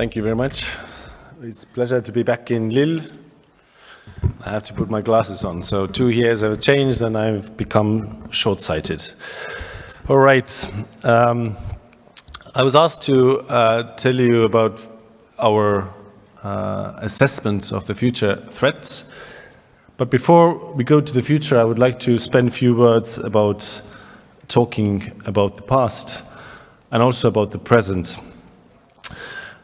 Thank you very much. It's a pleasure to be back in Lille. I have to put my glasses on. So 2 years have changed and I've become short-sighted. All right. I was asked to tell you about our assessments of the future threats. But before we go to the future, I would like to spend a few words about talking about the past and also about the present.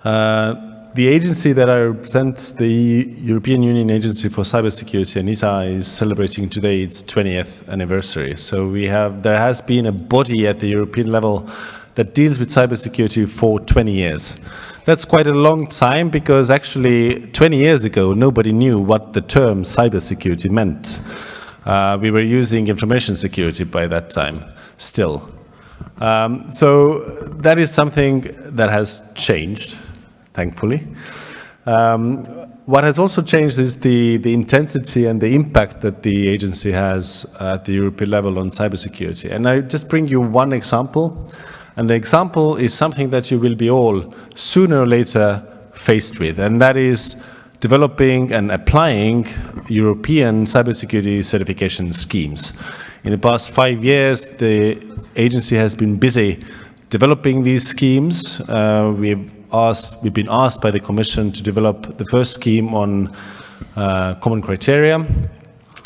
The agency that I represent, the European Union Agency for Cybersecurity, InCyber, is celebrating today its 20th anniversary. So there has been a body at the European level that deals with cybersecurity for 20 years. That's quite a long time because actually 20 years ago, nobody knew what the term cybersecurity meant. We were using information security by that time, still. So that is something that has changed, thankfully. What has also changed is the intensity and the impact that the agency has at the European level on cybersecurity. And I just bring you one example. And the example is something that you will be all sooner or later faced with, and that is developing and applying European cybersecurity certification schemes. In the past 5 years, the agency has been busy developing these schemes. We've been asked by the Commission to develop the first scheme on common criteria,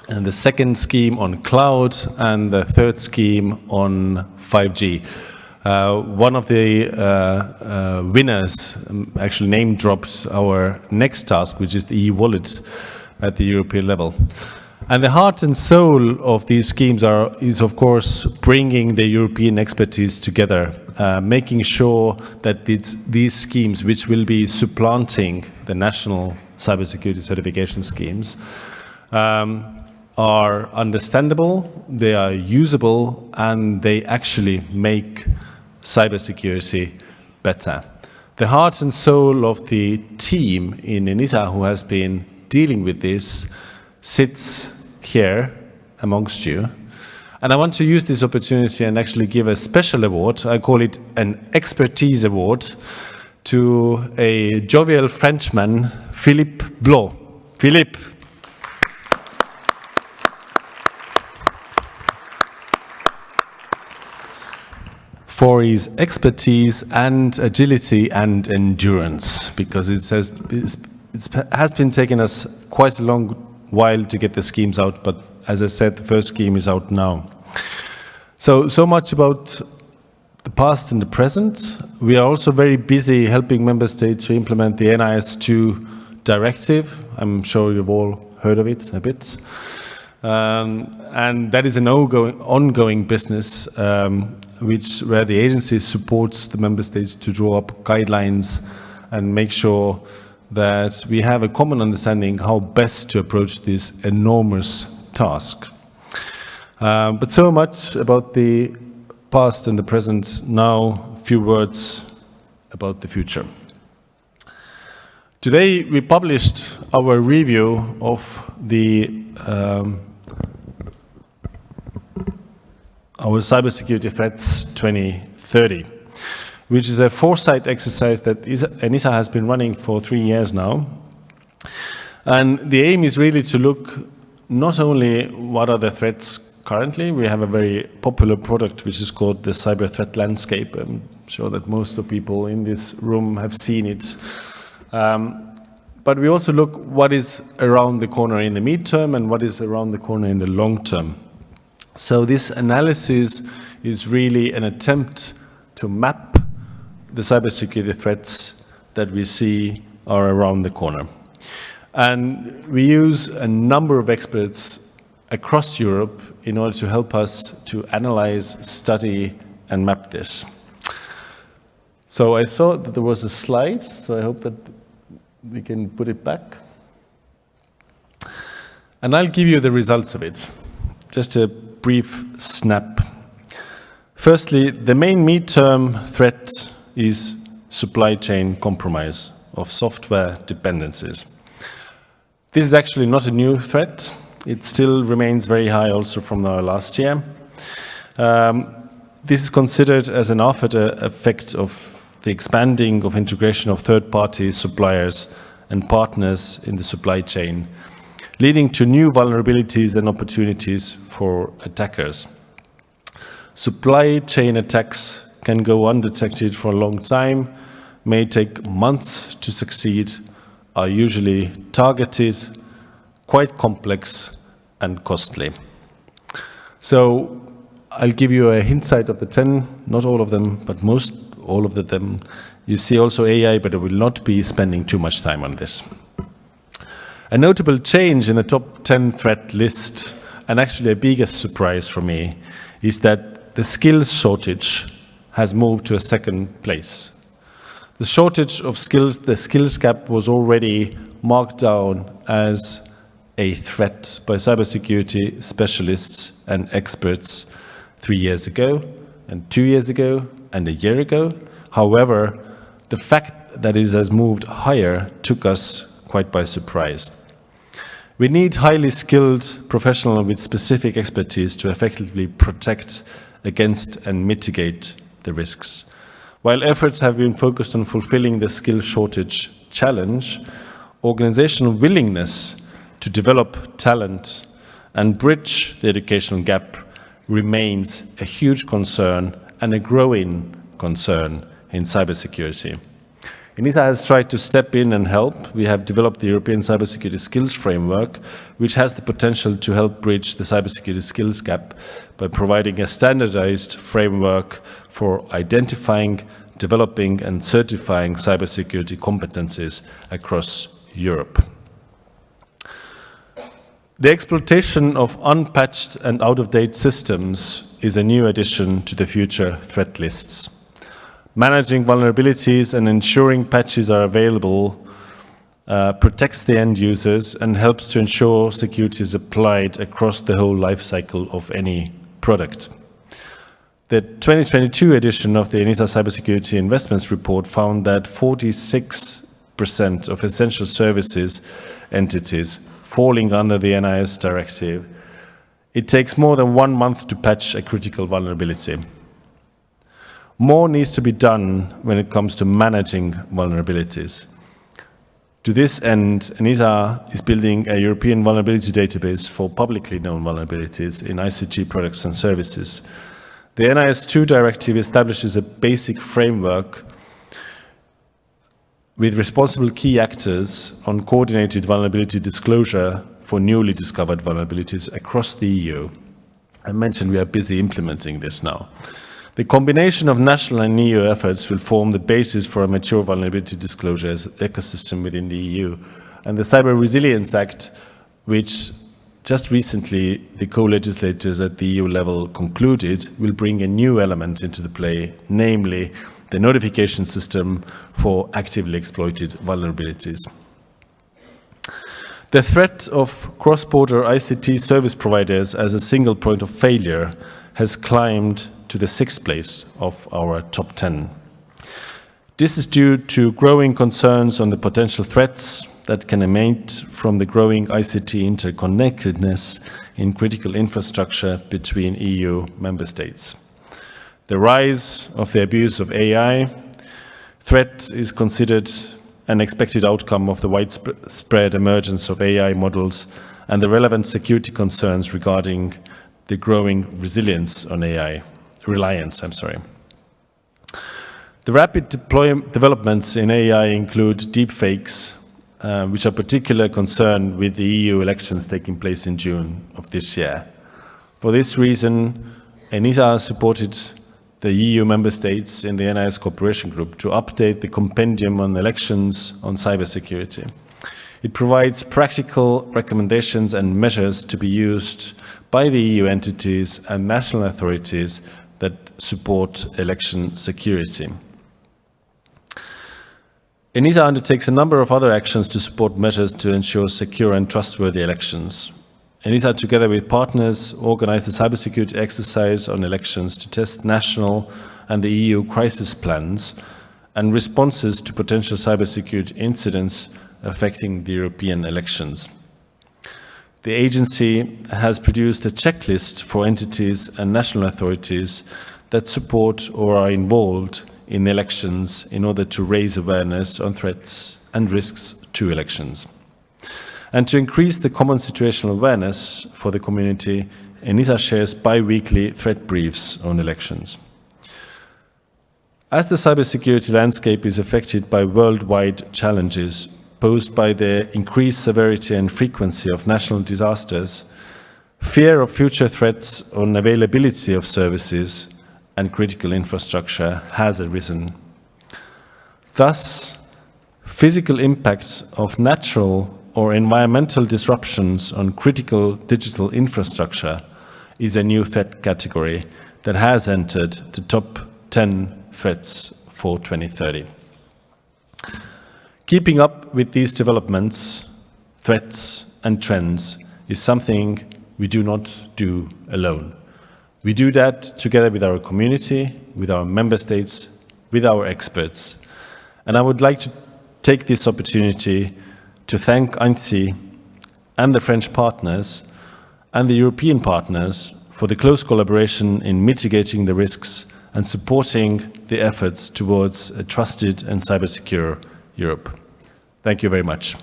and the second scheme on cloud, and the third scheme on 5G. One of the winners actually name dropped our next task, which is the e-wallet at the European level. And the heart and soul of these schemes is of course bringing the European expertise together, making sure that these schemes, which will be supplanting the national cybersecurity certification schemes, are understandable, they are usable, and they actually make cybersecurity better. The heart and soul of the team in InCyber who has been dealing with this sits here amongst you. And I want to use this opportunity and actually give a special award. I call it an expertise award to a jovial Frenchman, Philippe Blo. Philippe. For his expertise and agility and endurance, because it has been taking us quite a long while to get the schemes out, but as I said, the first scheme is out now. So much about the past and the present. We are also very busy helping member states to implement the NIS2 directive. I'm sure you've all heard of it a bit. And that is an ongoing business where the agency supports the member states to draw up guidelines and make sure that we have a common understanding how best to approach this enormous task. But so much about the past and the present. Now, a few words about the future. Today, we published our review of our Cybersecurity Threats 2030, which is a foresight exercise that InCyber has been running for 3 years now. And the aim is really to look not only what are the threats currently. We have a very popular product which is called the Cyber Threat Landscape. I'm sure that most of the people in this room have seen it. But we also look what is around the corner in the midterm and what is around the corner in the long term. So this analysis is really an attempt to map the cybersecurity threats that we see are around the corner. And we use a number of experts across Europe in order to help us to analyze, study, and map this. So I thought that there was a slide, so I hope that we can put it back. And I'll give you the results of it. Just a brief snap. Firstly, the main midterm threat is supply chain compromise of software dependencies. This is actually not a new threat. It still remains very high also from our last year. This is considered as an after effect of the expanding of integration of third-party suppliers and partners in the supply chain, leading to new vulnerabilities and opportunities for attackers. Supply chain attacks can go undetected for a long time, may take months to succeed, are usually targeted, quite complex and costly. So I'll give you a hindsight of the 10, not all of them, but most all of them. You see also AI, but I will not be spending too much time on this. A notable change in the top 10 threat list, and actually a biggest surprise for me, is that the skills shortage has moved to a second place. The shortage of skills, the skills gap was already marked down as a threat by cybersecurity specialists and experts 3 years ago, and 2 years ago, and a year ago. However, the fact that it has moved higher took us quite by surprise. We need highly skilled professionals with specific expertise to effectively protect against and mitigate the risks. While efforts have been focused on fulfilling the skill shortage challenge, organizational willingness to develop talent and bridge the educational gap remains a huge concern and a growing concern in cybersecurity. ENISA has tried to step in and help. We have developed the European Cybersecurity Skills Framework, which has the potential to help bridge the cybersecurity skills gap by providing a standardized framework for identifying, developing, and certifying cybersecurity competencies across Europe. The exploitation of unpatched and out-of-date systems is a new addition to the future threat lists. Managing vulnerabilities and ensuring patches are available protects the end users and helps to ensure security is applied across the whole life cycle of any product. The 2022 edition of the ENISA Cybersecurity Investments Report found that 46% of essential services entities falling under the NIS directive, it takes more than 1 month to patch a critical vulnerability. More needs to be done when it comes to managing vulnerabilities. To this end, ENISA is building a European vulnerability database for publicly known vulnerabilities in ICT products and services. The NIS2 directive establishes a basic framework with responsible key actors on coordinated vulnerability disclosure for newly discovered vulnerabilities across the EU. I mentioned we are busy implementing this now. The combination of national and EU efforts will form the basis for a mature vulnerability disclosure ecosystem within the EU. And the Cyber Resilience Act, which just recently the co-legislators at the EU level concluded, will bring a new element into the play, namely the notification system for actively exploited vulnerabilities. The threat of cross-border ICT service providers as a single point of failure has climbed to the 6th place of our top 10. This is due to growing concerns on the potential threats that can emanate from the growing ICT interconnectedness in critical infrastructure between EU member states. The rise of the abuse of AI threat is considered an expected outcome of the widespread emergence of AI models and the relevant security concerns regarding the growing reliance on AI. The rapid developments in AI include deepfakes, which are particular concern with the EU elections taking place in June of this year. For this reason, ENISA supported the EU member states in the NIS Cooperation Group to update the compendium on elections on cybersecurity. It provides practical recommendations and measures to be used by the EU entities and national authorities that support election security. ENISA undertakes a number of other actions to support measures to ensure secure and trustworthy elections. ENISA, together with partners, organized a cybersecurity exercise on elections to test national and the EU crisis plans and responses to potential cybersecurity incidents affecting the European elections. The agency has produced a checklist for entities and national authorities that support or are involved in elections in order to raise awareness on threats and risks to elections. And to increase the common situational awareness for the community, ENISA shares bi-weekly threat briefs on elections. As the cybersecurity landscape is affected by worldwide challenges posed by the increased severity and frequency of national disasters, fear of future threats on availability of services and critical infrastructure has arisen. Thus, physical impacts of natural or environmental disruptions on critical digital infrastructure is a new threat category that has entered the top 10 threats for 2030. Keeping up with these developments, threats, and trends is something we do not do alone. We do that together with our community, with our member states, with our experts. And I would like to take this opportunity to thank InCyber and the French partners and the European partners for the close collaboration in mitigating the risks and supporting the efforts towards a trusted and cybersecure Europe. Thank you very much.